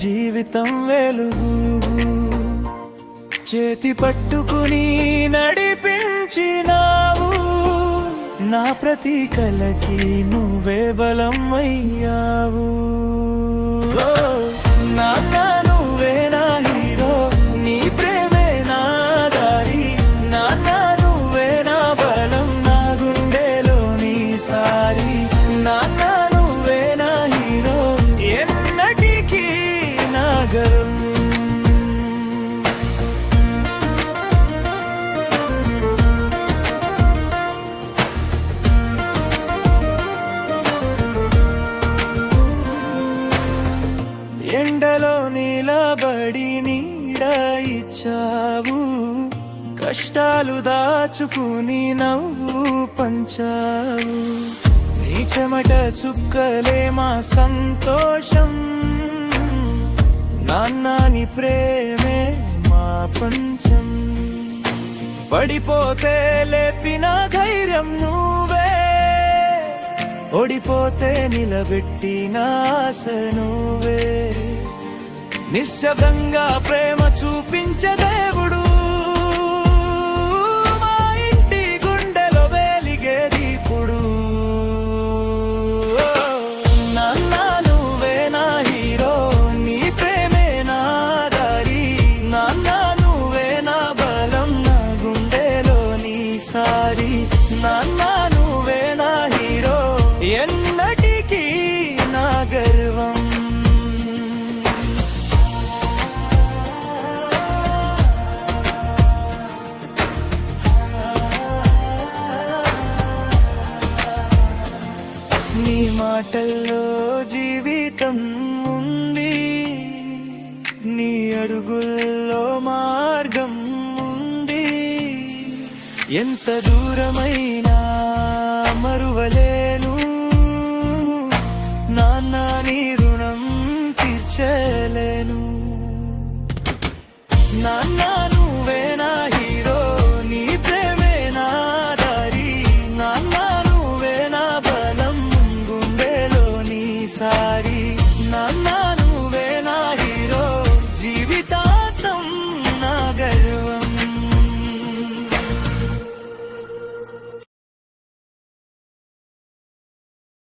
జీవితం వెలుగు. చేతి పట్టుకుని నడిపించినావు, నా ప్రతి కలకి నువ్వే బలం అయ్యావు. నాన్న నువ్వే నా హీరో, నీ ప్రేమే నా దారి. నాన్న నువ్వే నా బలం, నా గుండెలో నీ సారి. నాన్న నువ్వే నా హీరో, ఎన్నటికీ నా గర్వం. ఎండలో నిలబడి నీడ ఇచ్చావు, కష్టాలు దాచుకుని నవ్వు పంచావు. నీ చెమట చుక్కలే మా సంతోషం, నాన్న నీ ప్రేమే మా పంచం. పడిపోతే లేపిన ధైర్యం నువ్వే, ఓడిపోతే నిలబెట్టిన ఆశ నువ్వే. నిశ్శబ్దంగా ప్రేమ చూపించే దేవుడు, మా ఇంటి గుండెలో వెలిగే దీపుడు. నాన్న నువ్వే నా హీరో, నీ ప్రేమే నా దారి. నాన్న నువ్వే నా బలం, నా గుండెలో నీ సారి. నాన్న నువ్వే నా హీరో, ఎన్నటికీ నా గర్వం. నీ మాటల్లో జీవితం ఉంది, నీ అడుగుల్లో మార్గం ఉంది. ఎంత దూరమైనా మరువలేను, నాన్న నీ రుణం తీర్చలేను. నాన్న